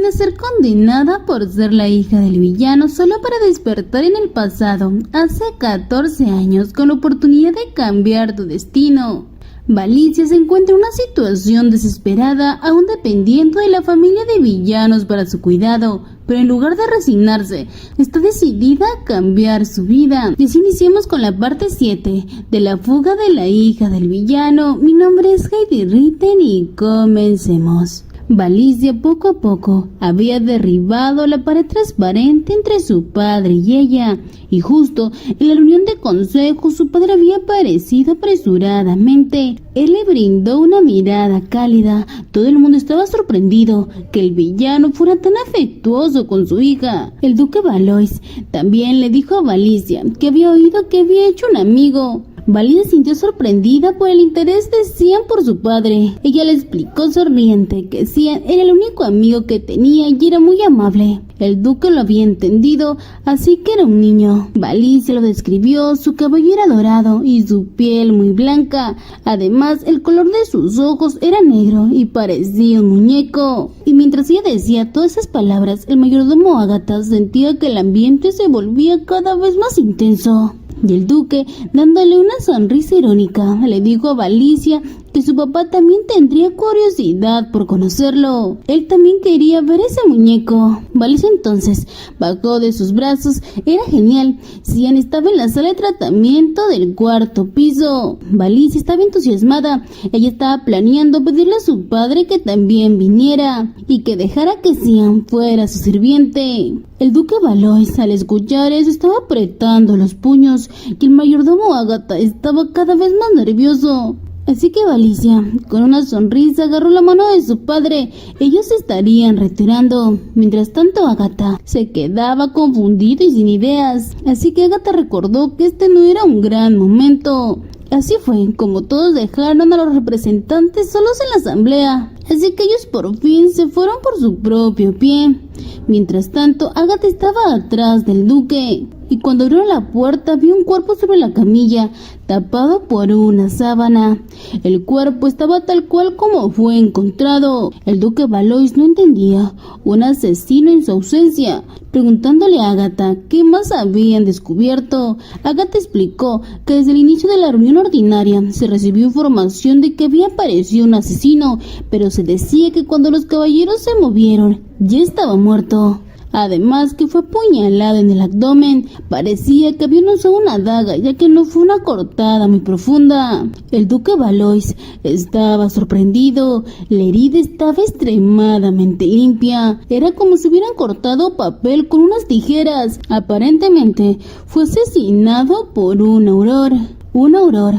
a ser condenada por ser la hija del villano solo para despertar en el pasado, hace 14 años, con la oportunidad de cambiar tu destino. Valicia se encuentra en una situación desesperada, aún dependiendo de la familia de villanos para su cuidado, pero en lugar de resignarse, está decidida a cambiar su vida. Y así iniciamos con la parte 7 de la fuga de la hija del villano. Mi nombre es Heidi Ritten y comencemos. Valicia poco a poco había derribado la pared transparente entre su padre y ella, y justo en la reunión de consejo su padre había aparecido apresuradamente. Él le brindó una mirada cálida. Todo el mundo estaba sorprendido que el villano fuera tan afectuoso con su hija. El duque Valois también le dijo a Valicia que había oído que había hecho un amigo. Valicia se sintió sorprendida por el interés de Cian por su padre. Ella le explicó sonriente que Cian era el único amigo que tenía y era muy amable. El duque lo había entendido, así que era un niño. Valicia lo describió: su cabello era dorado y su piel muy blanca. Además, el color de sus ojos era negro y parecía un muñeco. Y mientras ella decía todas esas palabras, el mayordomo Agatha sentía que el ambiente se volvía cada vez más intenso. Y el duque, dándole una sonrisa irónica, le dijo a Valicia que su papá también tendría curiosidad por conocerlo. Él también quería ver ese muñeco. Valicia entonces bajó de sus brazos. Era genial. Cian estaba en la sala de tratamiento del cuarto piso. Valicia estaba entusiasmada. Ella estaba planeando pedirle a su padre que también viniera y que dejara que Cian fuera su sirviente. El duque Valois, al escuchar eso, estaba apretando los puños y el mayordomo Agatha estaba cada vez más nervioso. Así que Valicia, con una sonrisa, agarró la mano de su padre. Ellos se estarían retirando. Mientras tanto, Agatha se quedaba confundida y sin ideas. Así que Agatha recordó que este no era un gran momento. Así fue como todos dejaron a los representantes solos en la asamblea. Así que ellos por fin se fueron por su propio pie. Mientras tanto, Agatha estaba atrás del duque. Y cuando abrió la puerta, vio un cuerpo sobre la camilla, tapado por una sábana. El cuerpo estaba tal cual como fue encontrado. El duque Valois no entendía. Un asesino en su ausencia. Preguntándole a Agatha qué más habían descubierto, Agatha explicó que desde el inicio de la reunión ordinaria se recibió información de que había aparecido un asesino, pero se decía que cuando los caballeros se movieron, ya estaba muerto. Además que fue apuñalado en el abdomen. Parecía que había usado una daga, ya que no fue una cortada muy profunda. El duque Valois estaba sorprendido. La herida estaba extremadamente limpia. Era como si hubieran cortado papel con unas tijeras. Aparentemente fue asesinado por un auror. Un auror.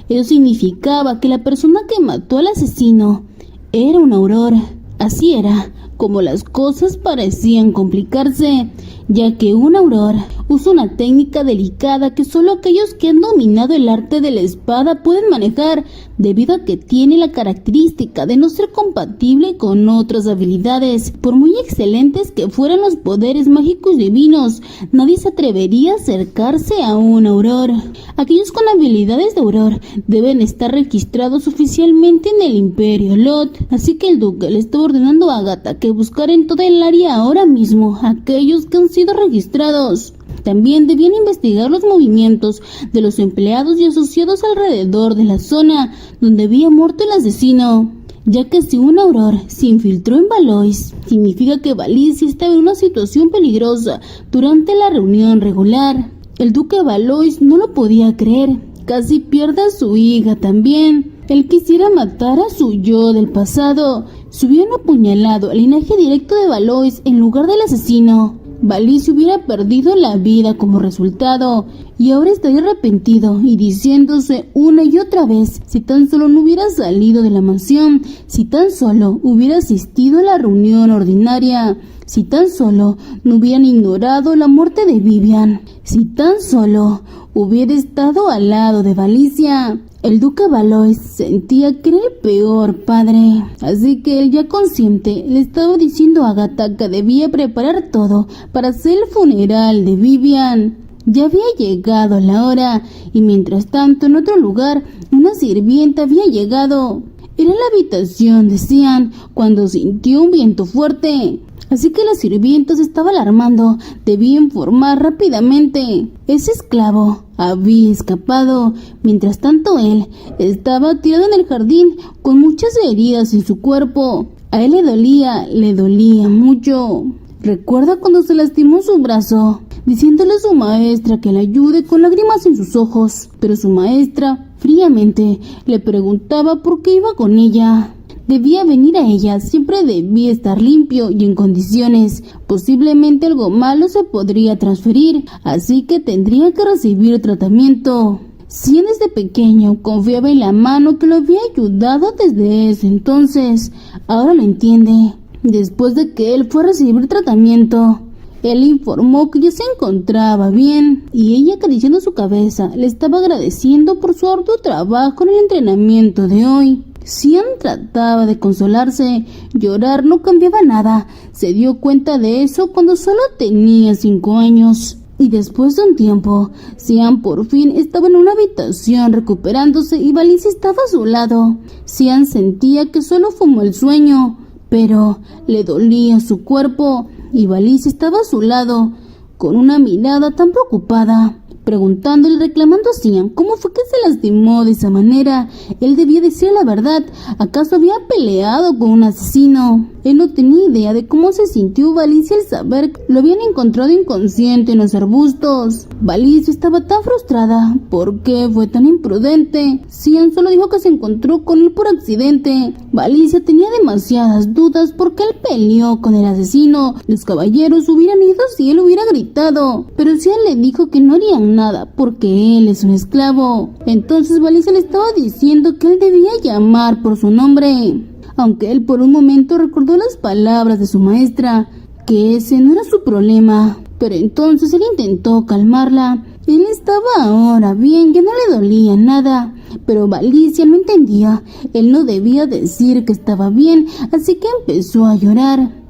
Eso significaba que la persona que mató al asesino era un auror. Así era como las cosas parecían complicarse, ya que un auror usa una técnica delicada que solo aquellos que han dominado el arte de la espada pueden manejar, debido a que tiene la característica de no ser compatible con otras habilidades. Por muy excelentes que fueran los poderes mágicos divinos, nadie se atrevería a acercarse a un auror. Aquellos con habilidades de auror deben estar registrados oficialmente en el Imperio Lot, así que el duque le estaba ordenando a Agatha que buscara en toda el área ahora mismo aquellos que han sido registrados. También debían investigar los movimientos de los empleados y asociados alrededor de la zona donde había muerto el asesino, ya que si un auror se infiltró en Valois, significa que Valicia estaba en una situación peligrosa durante la reunión regular. El duque Valois no lo podía creer. Casi pierde a su hija también. Él quisiera matar a su yo del pasado. Si hubieran apuñalado al linaje directo de Valois en lugar del asesino, Valicia hubiera perdido la vida como resultado, y ahora estaría arrepentido y diciéndose una y otra vez: si tan solo no hubiera salido de la mansión, si tan solo hubiera asistido a la reunión ordinaria, si tan solo no hubieran ignorado la muerte de Vivian, si tan solo hubiera estado al lado de Valicia. El duque Valois sentía que era el peor padre, así que él, ya consciente, le estaba diciendo a Agatha que debía preparar todo para hacer el funeral de Vivian. Ya había llegado la hora, y mientras tanto en otro lugar una sirvienta había llegado. Era la habitación de Cian cuando sintió un viento fuerte. Así que la sirvienta se estaba alarmando. Debía informar rápidamente. Ese esclavo había escapado. Mientras tanto él estaba tirado en el jardín con muchas heridas en su cuerpo. A él le dolía mucho. Recuerda cuando se lastimó su brazo, diciéndole a su maestra que le ayude con lágrimas en sus ojos. Pero su maestra fríamente le preguntaba por qué iba con ella. Debía venir a ella, siempre debía estar limpio y en condiciones. Posiblemente algo malo se podría transferir, así que tendría que recibir tratamiento. Cian desde pequeño confiaba en la mano que lo había ayudado desde ese entonces. Ahora lo entiende. Después de que él fue a recibir tratamiento, él informó que ya se encontraba bien y ella, acariciando su cabeza, le estaba agradeciendo por su arduo trabajo en el entrenamiento de hoy. Cian trataba de consolarse. Llorar no cambiaba nada. Se dio cuenta de eso cuando solo tenía 5 años. Y después de un tiempo, Cian por fin estaba en una habitación recuperándose y Valicia estaba a su lado. Cian sentía que solo fumó el sueño, pero le dolía su cuerpo y Valicia estaba a su lado, con una mirada tan preocupada, preguntándole y reclamando a Cian cómo fue que se lastimó de esa manera. Él debía decir la verdad. ¿Acaso había peleado con un asesino? Él no tenía idea de cómo se sintió Valicia al saber que lo habían encontrado inconsciente en los arbustos. Valicia estaba tan frustrada. ¿Por qué fue tan imprudente? Cian solo dijo que se encontró con él por accidente. Valicia tenía demasiadas dudas porque él peleó con el asesino. Los caballeros hubieran ido si él hubiera gritado, pero Cian le dijo que no harían nada porque él es un esclavo. Entonces Valicia le estaba diciendo que él debía llamar por su nombre, aunque él por un momento recordó las palabras de su maestra, que ese no era su problema. Pero entonces él intentó calmarla. Él estaba ahora bien, ya no le dolía nada. Pero Valicia no entendía. Él no debía decir que estaba bien, así que empezó a llorar.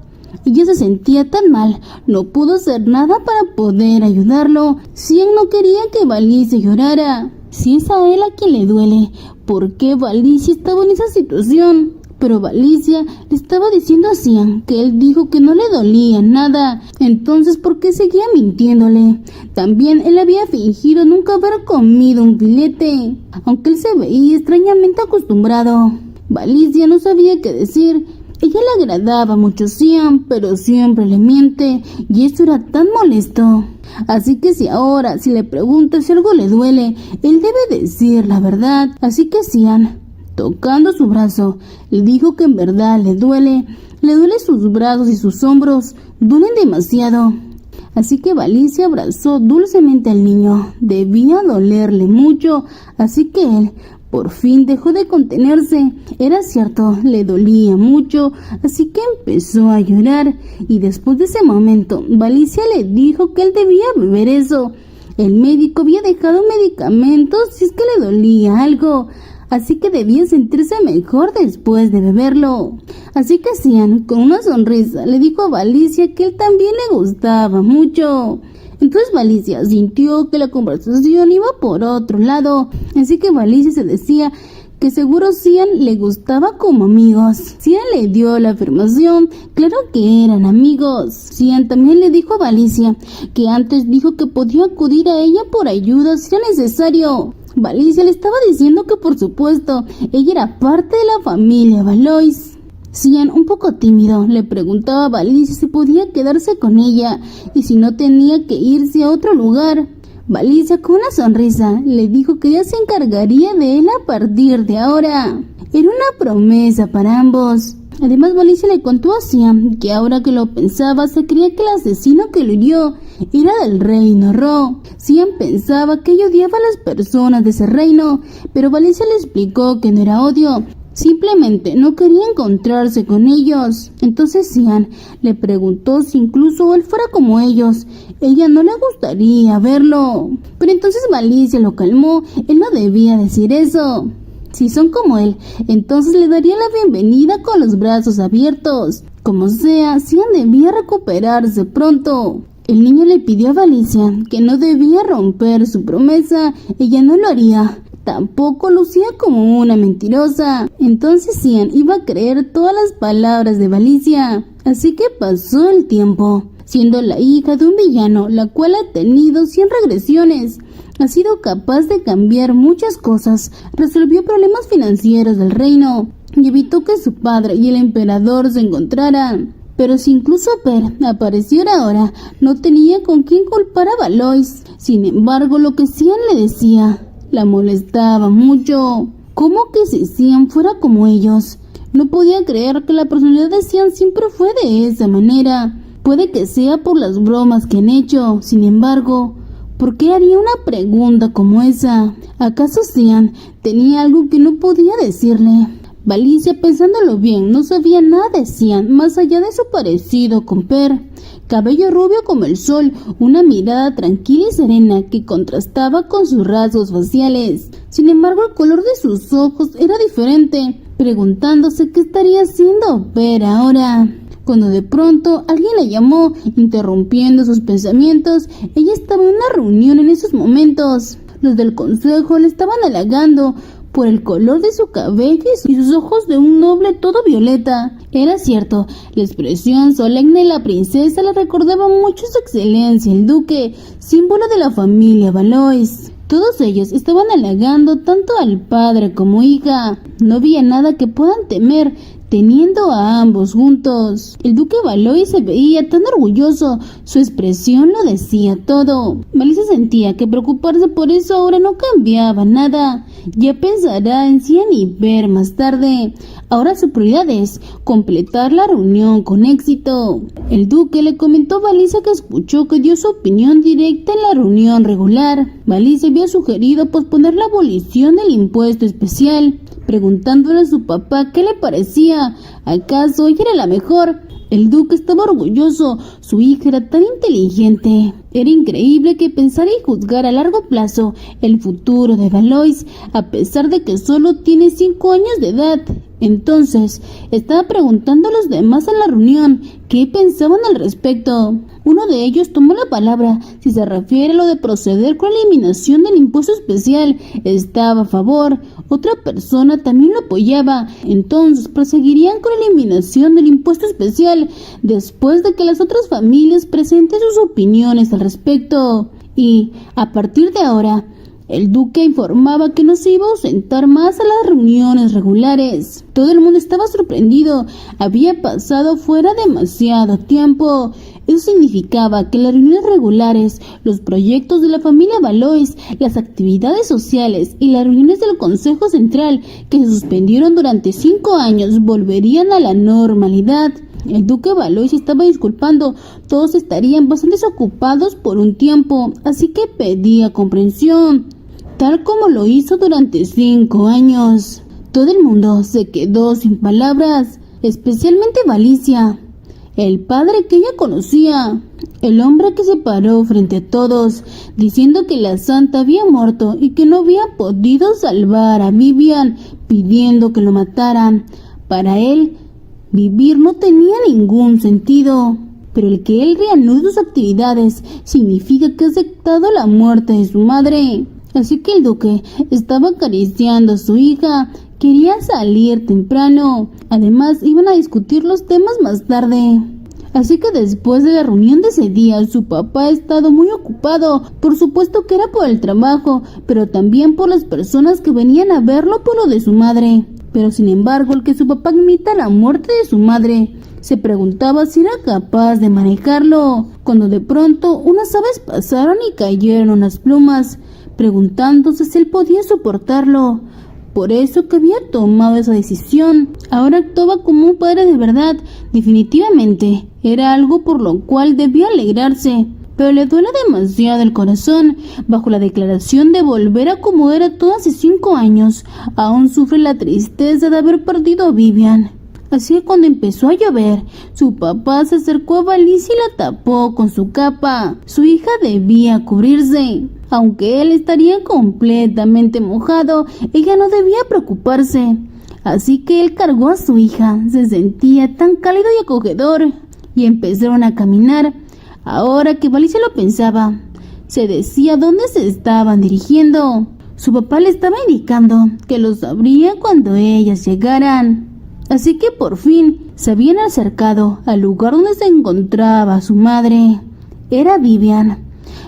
Ella se sentía tan mal, no pudo hacer nada para poder ayudarlo. Cian no quería que Valicia llorara. Si es a él a quien le duele, ¿por qué Valicia estaba en esa situación? Pero Valicia le estaba diciendo a Cian que él dijo que no le dolía nada. Entonces, ¿por qué seguía mintiéndole? También él había fingido nunca haber comido un filete, aunque él se veía extrañamente acostumbrado. Valicia no sabía qué decir. Ella le agradaba mucho a Cian, pero siempre le miente, y eso era tan molesto. Así que si le pregunta si algo le duele, él debe decir la verdad. Así que Cian, tocando su brazo, le dijo que en verdad le duele sus brazos y sus hombros, duelen demasiado. Así que Valicia abrazó dulcemente al niño. Debía dolerle mucho, así que él por fin dejó de contenerse. Era cierto, le dolía mucho, así que empezó a llorar. Y después de ese momento, Valicia le dijo que él debía beber eso. El médico había dejado medicamentos si es que le dolía algo, así que debía sentirse mejor después de beberlo. Así que Cian, con una sonrisa, le dijo a Valicia que él también le gustaba mucho. Entonces Valicia sintió que la conversación iba por otro lado, así que Valicia se decía que seguro Cian le gustaba como amigos. Cian le dio la afirmación, claro que eran amigos. Cian también le dijo a Valicia que antes dijo que podía acudir a ella por ayuda si era necesario. Valicia le estaba diciendo que por supuesto ella era parte de la familia Valois. Cian, un poco tímido, le preguntaba a Valicia si podía quedarse con ella y si no tenía que irse a otro lugar. Valicia, con una sonrisa, le dijo que ella se encargaría de él a partir de ahora. Era una promesa para ambos. Además, Valicia le contó a Cian que ahora que lo pensaba, se creía que el asesino que lo hirió era del reino Ro. Cian pensaba que ella odiaba a las personas de ese reino, pero Valicia le explicó que no era odio. Simplemente no quería encontrarse con ellos. Entonces Cian le preguntó si incluso él fuera como ellos, ella no le gustaría verlo. Pero entonces Valicia lo calmó. Él no debía decir eso. Si son como él, entonces le daría la bienvenida con los brazos abiertos. Como sea, Cian debía recuperarse pronto. El niño le pidió a Valicia que no debía romper su promesa. Ella no lo haría. tampoco lucía como una mentirosa. Entonces Cian iba a creer todas las palabras de Valicia. Así que pasó el tiempo. Siendo la hija de un villano, la cual ha tenido 100 regresiones, ha sido capaz de cambiar muchas cosas, resolvió problemas financieros del reino y evitó que su padre y el emperador se encontraran. Pero si incluso Per apareciera ahora, no tenía con quién culpar a Valois. Sin embargo, lo que Cian le decía la molestaba mucho. ¿Cómo que si Cian fuera como ellos? No podía creer que la personalidad de Cian siempre fue de esa manera. Puede que sea por las bromas que han hecho. Sin embargo, ¿por qué haría una pregunta como esa? ¿Acaso Cian tenía algo que no podía decirle? Valicia, pensándolo bien, no sabía nada de Cian más allá de su parecido con Per. Cabello rubio como el sol, una mirada tranquila y serena que contrastaba con sus rasgos faciales. Sin embargo, el color de sus ojos era diferente, preguntándose qué estaría haciendo Per ahora. Cuando de pronto alguien la llamó, interrumpiendo sus pensamientos. Ella estaba en una reunión en esos momentos. Los del consejo le estaban halagando por el color de su cabello y sus ojos de un noble todo violeta. Era cierto, la expresión solemne de la princesa le recordaba mucho su excelencia, el duque, símbolo de la familia Valois. Todos ellos estaban halagando tanto al padre como hija. No había nada que puedan temer teniendo a ambos juntos. El duque Valois se veía tan orgulloso, su expresión lo decía todo. Valicia sentía que preocuparse por eso ahora no cambiaba nada. Ya pensará en Cian y Per más tarde. Ahora su prioridad es completar la reunión con éxito. El duque le comentó a Valicia que escuchó que dio su opinión directa en la reunión regular. Valicia había sugerido posponer la abolición del impuesto especial, preguntándole a su papá qué le parecía. ¿Acaso ella era la mejor? El duque estaba orgulloso, su hija era tan inteligente. Era increíble que pensara y juzgara a largo plazo el futuro de Valois, a pesar de que solo tiene 5 años de edad. Entonces, estaba preguntando a los demás en la reunión qué pensaban al respecto. Uno de ellos tomó la palabra. Si se refiere a lo de proceder con la eliminación del impuesto especial, estaba a favor. Otra persona también lo apoyaba. Entonces, proseguirían con la eliminación del impuesto especial después de que las otras familias presenten sus opiniones al respecto. Y, a partir de ahora, el duque informaba que no se iba a ausentar más a las reuniones regulares. Todo el mundo estaba sorprendido. Había pasado fuera demasiado tiempo. Eso significaba que las reuniones regulares, los proyectos de la familia Valois, las actividades sociales y las reuniones del Consejo Central, que se suspendieron durante 5 años, volverían a la normalidad. El duque Valois estaba disculpando. Todos estarían bastante ocupados por un tiempo, así que pedía comprensión, tal como lo hizo durante 5 años. Todo el mundo se quedó sin palabras, especialmente Valicia, el padre que ella conocía, el hombre que se paró frente a todos, diciendo que la santa había muerto y que no había podido salvar a Vivian, pidiendo que lo mataran. Para él, vivir no tenía ningún sentido, pero el que él reanude sus actividades significa que ha aceptado la muerte de su madre. Así que el duque estaba acariciando a su hija. Quería salir temprano. Además, iban a discutir los temas más tarde. Así que después de la reunión de ese día, su papá ha estado muy ocupado. Por supuesto que era por el trabajo, pero también por las personas que venían a verlo por lo de su madre. Pero sin embargo, el que su papá admita la muerte de su madre, se preguntaba si era capaz de manejarlo, cuando de pronto unas aves pasaron y cayeron unas plumas, preguntándose si él podía soportarlo. Por eso que había tomado esa decisión. Ahora actuaba como un padre de verdad. Definitivamente era algo por lo cual debía alegrarse, pero le duele demasiado el corazón. Bajo la declaración de volver a como era todo hace 5 años, aún sufre la tristeza de haber perdido a Vivian. Así que cuando empezó a llover, su papá se acercó a Valicia y la tapó con su capa. Su hija debía cubrirse. Aunque él estaría completamente mojado, ella no debía preocuparse. Así que él cargó a su hija. Se sentía tan cálido y acogedor. Y empezaron a caminar. Ahora que Valicia lo pensaba, se decía dónde se estaban dirigiendo. Su papá le estaba indicando que lo sabría cuando ellas llegaran. Así que por fin se habían acercado al lugar donde se encontraba su madre. Era Vivian.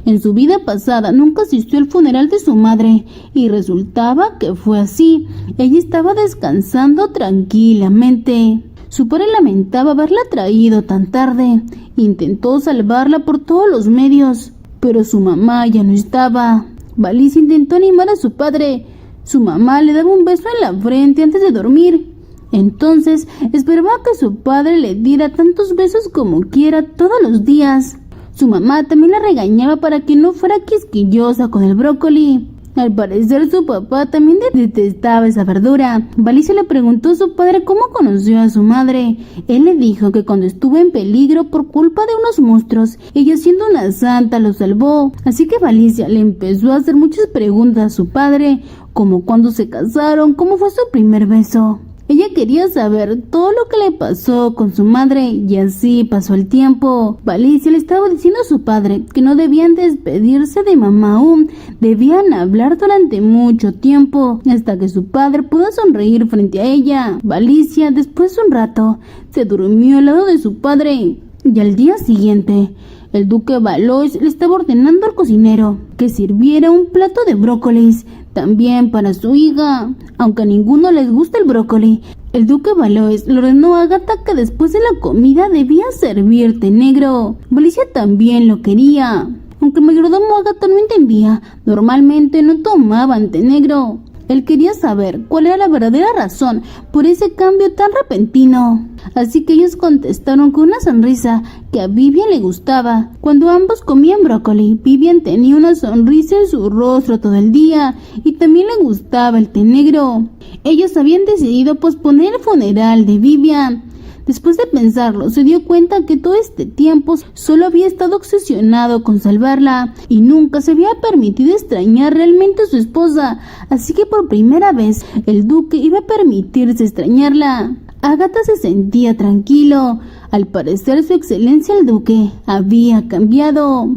En su vida pasada nunca asistió al funeral de su madre y resultaba que fue así. Ella estaba descansando tranquilamente. Su padre lamentaba haberla traído tan tarde. Intentó salvarla por todos los medios, pero su mamá ya no estaba. Valicia intentó animar a su padre. Su mamá le daba un beso en la frente antes de dormir. Entonces esperaba que su padre le diera tantos besos como quiera todos los días. Su mamá también la regañaba para que no fuera quisquillosa con el brócoli. Al parecer su papá también detestaba esa verdura. Valicia le preguntó a su padre cómo conoció a su madre. Él le dijo que cuando estuvo en peligro por culpa de unos monstruos, ella siendo una santa lo salvó. Así que Valicia le empezó a hacer muchas preguntas a su padre, como cuándo se casaron, cómo fue su primer beso. Ella quería saber todo lo que le pasó con su madre y así pasó el tiempo. Valicia le estaba diciendo a su padre que no debían despedirse de mamá aún, debían hablar durante mucho tiempo, hasta que su padre pudo sonreír frente a ella. Valicia, después de un rato, se durmió al lado de su padre y al día siguiente, el duque Valois le estaba ordenando al cocinero que sirviera un plato de brócolis también para su hija. Aunque a ninguno les gusta el brócoli, el duque Valois le ordenó a Agatha que después de la comida debía servir té negro. Valicia también lo quería, aunque el mayordomo Agatha no entendía. Normalmente no tomaban té negro. Él quería saber cuál era la verdadera razón por ese cambio tan repentino. Así que ellos contestaron con una sonrisa que a Vivian le gustaba. Cuando ambos comían brócoli, Vivian tenía una sonrisa en su rostro todo el día y también le gustaba el té negro. Ellos habían decidido posponer el funeral de Vivian. Después de pensarlo, se dio cuenta que todo este tiempo solo había estado obsesionado con salvarla y nunca se había permitido extrañar realmente a su esposa, así que por primera vez el duque iba a permitirse extrañarla. Agatha se sentía tranquilo. Al parecer su excelencia el duque había cambiado.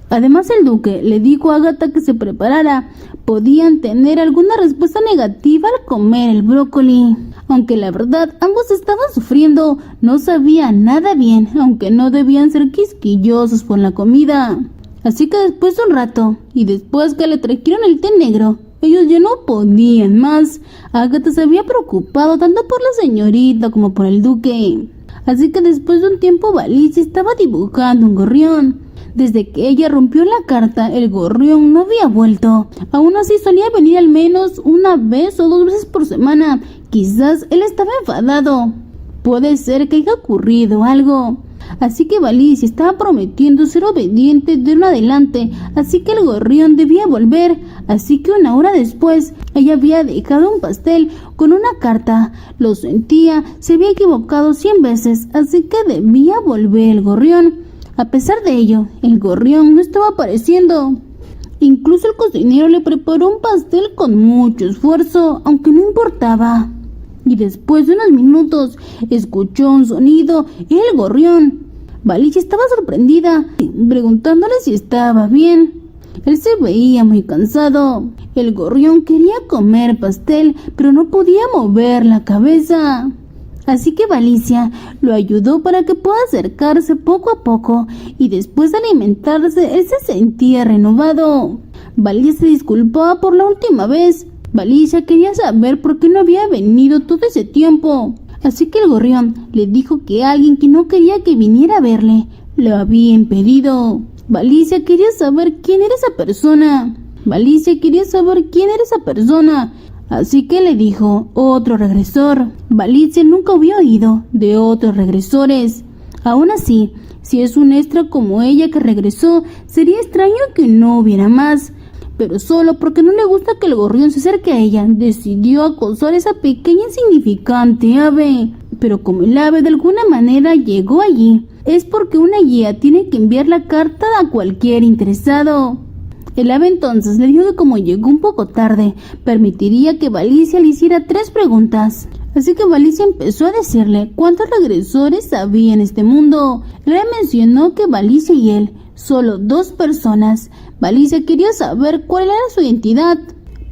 Además el duque le dijo a Agatha que se preparara. Podían tener alguna respuesta negativa al comer el brócoli. Aunque la verdad ambos estaban sufriendo, no sabían nada bien, aunque no debían ser quisquillosos por la comida. Así que después de un rato, y después que le trajeron el té negro, ellos ya no podían más. Agatha se había preocupado tanto por la señorita como por el duque. Así que después de un tiempo Valicia estaba dibujando un gorrión. Desde que ella rompió la carta, el gorrión no había vuelto. Aún así solía venir al menos una vez o 2 veces por semana. Quizás él estaba enfadado. Puede ser que haya ocurrido algo. Así que Valicia estaba prometiendo ser obediente de en adelante, así que el gorrión debía volver. Así que 1 hora después, ella había dejado un pastel con una carta. Lo sentía, se había equivocado 100 veces, así que debía volver el gorrión. A pesar de ello, el gorrión no estaba apareciendo. Incluso el cocinero le preparó un pastel con mucho esfuerzo, aunque no importaba. Y después de unos minutos, escuchó un sonido y el gorrión. Valicia estaba sorprendida, preguntándole si estaba bien. Él se veía muy cansado. El gorrión quería comer pastel, pero no podía mover la cabeza. Así que Valicia lo ayudó para que pueda acercarse poco a poco, y después de alimentarse, él se sentía renovado. Valicia se disculpaba por la última vez. Valicia quería saber por qué no había venido todo ese tiempo. Así que el gorrión le dijo que alguien que no quería que viniera a verle lo había impedido. Valicia quería saber quién era esa persona. Así que le dijo otro regresor. Valicia nunca había oído de otros regresores. Aún así, si es un extra como ella que regresó, sería extraño que no hubiera más. Pero solo porque no le gusta que el gorrión se acerque a ella, decidió acosar a esa pequeña insignificante ave. Pero como el ave de alguna manera llegó allí, es porque una guía tiene que enviar la carta a cualquier interesado. El ave entonces le dijo que como llegó un poco tarde, permitiría que Valicia le hiciera 3 preguntas. Así que Valicia empezó a decirle cuántos regresores había en este mundo. El ave mencionó que Valicia y él, solo 2 personas. Valicia quería saber cuál era su identidad.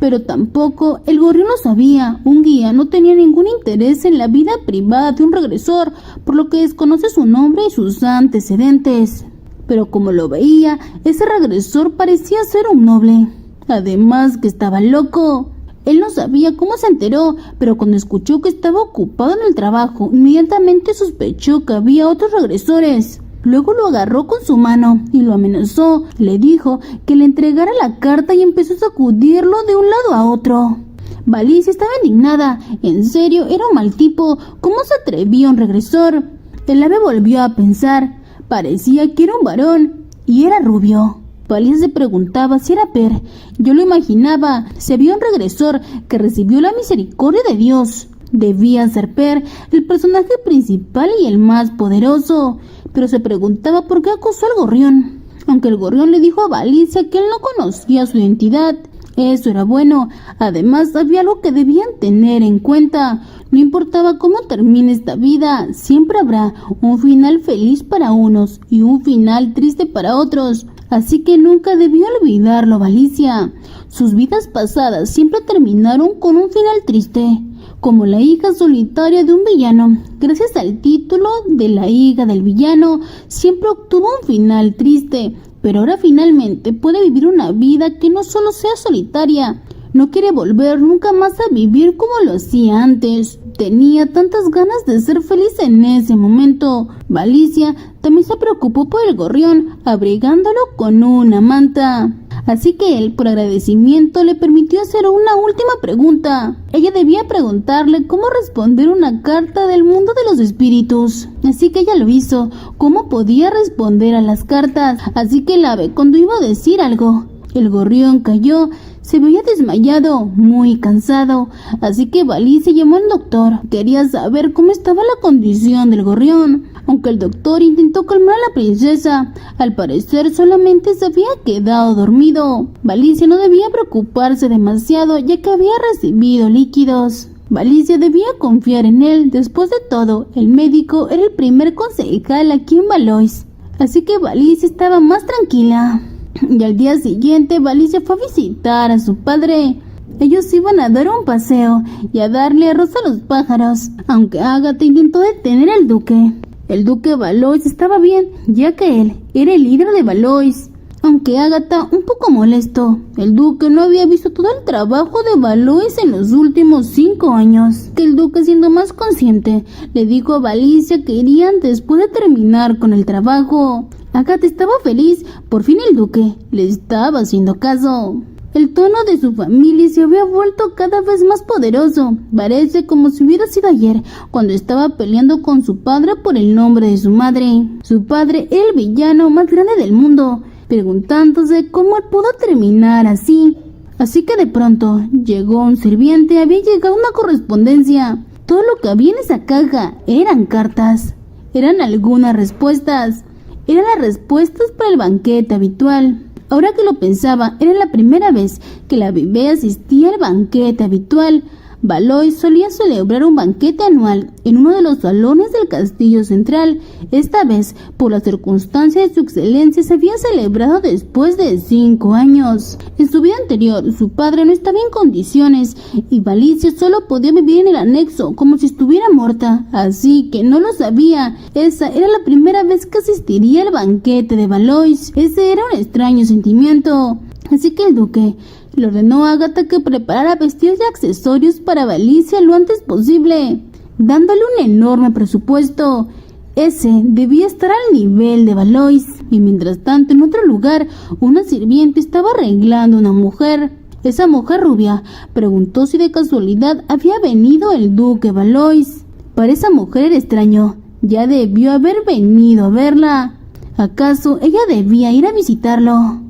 Pero tampoco el gorrión lo sabía. Un guía no tenía ningún interés en la vida privada de un regresor, por lo que desconoce su nombre y sus antecedentes. Pero como lo veía, ese regresor parecía ser un noble. Además que estaba loco. Él no sabía cómo se enteró, pero cuando escuchó que estaba ocupado en el trabajo, inmediatamente sospechó que había otros regresores. Luego lo agarró con su mano y lo amenazó. Le dijo que le entregara la carta y empezó a sacudirlo de un lado a otro. Valicia estaba indignada. En serio, era un mal tipo. ¿Cómo se atrevía un regresor? El ave volvió a pensar. Parecía que era un varón y era rubio. Valicia se preguntaba si era Per. Yo lo imaginaba. Se vio un regresor que recibió la misericordia de Dios. Debía ser Per, el personaje principal y el más poderoso. Pero se preguntaba por qué acosó al gorrión. Aunque el gorrión le dijo a Valicia que él no conocía su identidad. Eso era bueno. Además, había algo que debían tener en cuenta. No importaba cómo termine esta vida, siempre habrá un final feliz para unos y un final triste para otros. Así que nunca debió olvidarlo Valicia. Sus vidas pasadas siempre terminaron con un final triste, como la hija solitaria de un villano. Gracias al título de la hija del villano, siempre obtuvo un final triste, pero ahora finalmente puede vivir una vida que no solo sea solitaria. No quiere volver nunca más a vivir como lo hacía antes. Tenía tantas ganas de ser feliz en ese momento. Valicia también se preocupó por el gorrión, abrigándolo con una manta. Así que él, por agradecimiento, le permitió hacer una última pregunta. Ella debía preguntarle cómo responder una carta del mundo de los espíritus. Así que ella lo hizo. ¿Cómo podía responder a las cartas? Así que el ave, cuando iba a decir algo, el gorrión cayó. Se veía desmayado, muy cansado, así que Valicia llamó al doctor. Quería saber cómo estaba la condición del gorrión. Aunque el doctor intentó calmar a la princesa, al parecer solamente se había quedado dormido. Valicia no debía preocuparse demasiado, ya que había recibido líquidos. Valicia debía confiar en él. Después de todo, el médico era el primer concejal aquí en Valois. Así que Valicia estaba más tranquila. Y al día siguiente Valicia fue a visitar a su padre. Ellos iban a dar un paseo y a darle arroz a los pájaros, aunque Ágata intentó detener al duque. El duque Valois estaba bien, ya que él era el líder de Valois. Aunque Ágata un poco molesto, el duque no había visto todo el trabajo de Valois en los últimos 5 años. Que el duque, siendo más consciente, le dijo a Valicia que irían después de terminar con el trabajo. Ágata estaba feliz, por fin el duque le estaba haciendo caso. El tono de su familia se había vuelto cada vez más poderoso. Parece como si hubiera sido ayer, cuando estaba peleando con su padre por el nombre de su madre. Su padre era el villano más grande del mundo, preguntándose cómo él pudo terminar así. Así que de pronto llegó un sirviente. Había llegado una correspondencia. Todo lo que había en esa caja eran cartas. Eran algunas respuestas. Eran las respuestas para el banquete habitual. Ahora que lo pensaba, era la primera vez que la bebé asistía al banquete habitual. Valois solía celebrar un banquete anual en uno de los salones del castillo central. Esta vez, por las circunstancias de su excelencia, se había celebrado después de 5 años. En su vida anterior, su padre no estaba en condiciones y Valicia solo podía vivir en el anexo como si estuviera muerta. Así que no lo sabía. Esa era la primera vez que asistiría al banquete de Valois. Ese era un extraño sentimiento. Así que el duque le ordenó a Ágata que preparara vestidos y accesorios para Valicia lo antes posible, dándole un enorme presupuesto. Ese debía estar al nivel de Valois. Y mientras tanto, en otro lugar, una sirviente estaba arreglando a una mujer. Esa mujer rubia preguntó si de casualidad había venido el duque Valois. Para esa mujer era extraño. Ya debió haber venido a verla. ¿Acaso ella debía ir a visitarlo?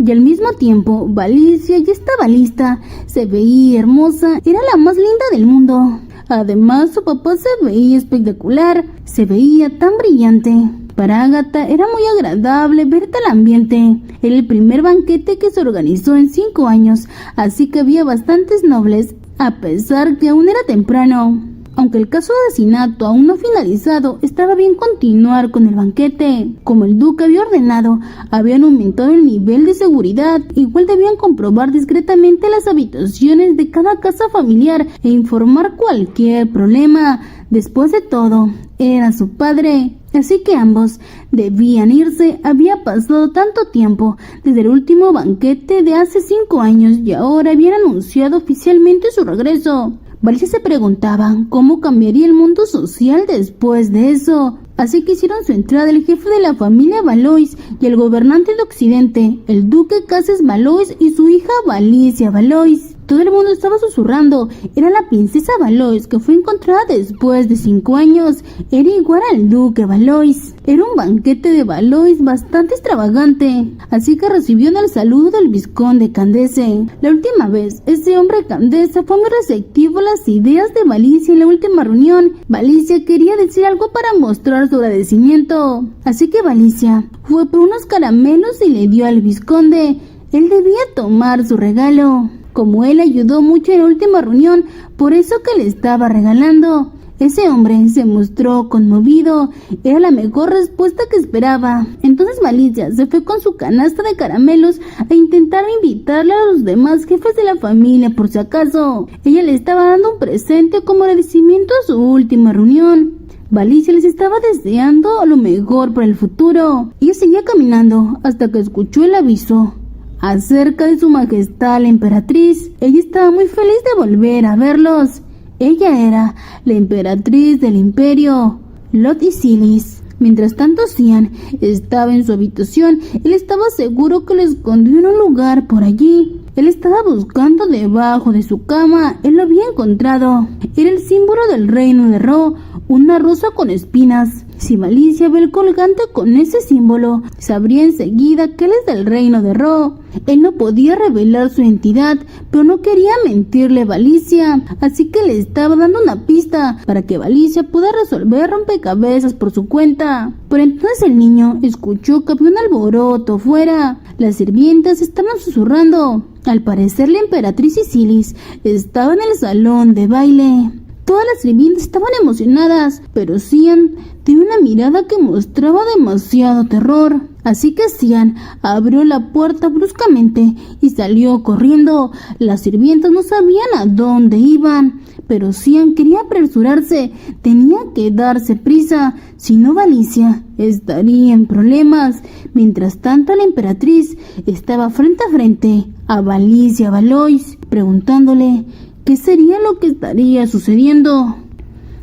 Y al mismo tiempo, Valicia ya estaba lista. Se veía hermosa, era la más linda del mundo. Además, su papá se veía espectacular, se veía tan brillante. Para Ágata era muy agradable ver tal ambiente. Era el primer banquete que se organizó en 5 años, así que había bastantes nobles, a pesar que aún era temprano. Aunque el caso de asesinato aún no finalizado, estaba bien continuar con el banquete. Como el duque había ordenado, habían aumentado el nivel de seguridad. Igual debían comprobar discretamente las habitaciones de cada casa familiar e informar cualquier problema. Después de todo, era su padre. Así que ambos debían irse. Había pasado tanto tiempo desde el último banquete de hace 5 años y ahora habían anunciado oficialmente su regreso. Valicia se preguntaba cómo cambiaría el mundo social después de eso. Así que hicieron su entrada el jefe de la familia Valois y el gobernante de Occidente, el duque Cases Valois y su hija Valicia Valois. Todo el mundo estaba susurrando. Era la princesa Valois que fue encontrada después de 5 años. Era igual al duque Valois. Era un banquete de Valois bastante extravagante, así que recibieron el saludo del vizconde Candese. La última vez, ese hombre Candese fue muy receptivo a las ideas de Valicia en la última reunión. Valicia quería decir algo para mostrar su agradecimiento, así que Valicia fue por unos caramelos y le dio al vizconde. Él debía tomar su regalo. Como él ayudó mucho en la última reunión, por eso que le estaba regalando. Ese hombre se mostró conmovido. Era la mejor respuesta que esperaba. Entonces Valicia se fue con su canasta de caramelos a intentar invitarle a los demás jefes de la familia por si acaso. Ella le estaba dando un presente como agradecimiento a su última reunión. Valicia les estaba deseando lo mejor para el futuro. Ella seguía caminando hasta que escuchó el aviso acerca de su majestad la emperatriz. Ella estaba muy feliz de volver a verlos. Ella era la emperatriz del imperio, Lot Isilis. Mientras tanto Cian estaba en su habitación. Él estaba seguro que lo escondió en un lugar por allí. Él estaba buscando debajo de su cama. Él lo había encontrado. Era el símbolo del reino de Ro, una rosa con espinas. Si Valicia ve el colgante con ese símbolo, sabría enseguida que él es del reino de Ro. Él no podía revelar su identidad, pero no quería mentirle a Valicia, así que le estaba dando una pista para que Valicia pueda resolver rompecabezas por su cuenta. Pero entonces el niño escuchó que había un alboroto fuera. Las sirvientas estaban susurrando. Al parecer la emperatriz Isilis estaba en el salón de baile. Todas las sirvientas estaban emocionadas, pero Cian tenía una mirada que mostraba demasiado terror. Así que Cian abrió la puerta bruscamente y salió corriendo. Las sirvientas no sabían a dónde iban, pero Cian quería apresurarse. Tenía que darse prisa, si no Valicia estaría en problemas. Mientras tanto la emperatriz estaba frente a frente a Valicia Valois, preguntándole ¿qué sería lo que estaría sucediendo?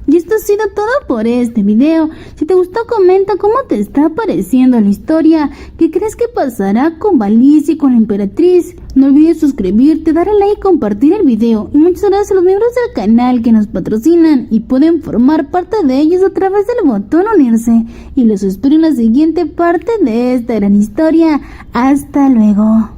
Y esto ha sido todo por este video. Si te gustó, comenta cómo te está pareciendo la historia. ¿Qué crees que pasará con Valicia y con la emperatriz? No olvides suscribirte, darle like y compartir el video. Y muchas gracias a los miembros del canal que nos patrocinan y pueden formar parte de ellos a través del botón unirse. Y los espero en la siguiente parte de esta gran historia. Hasta luego.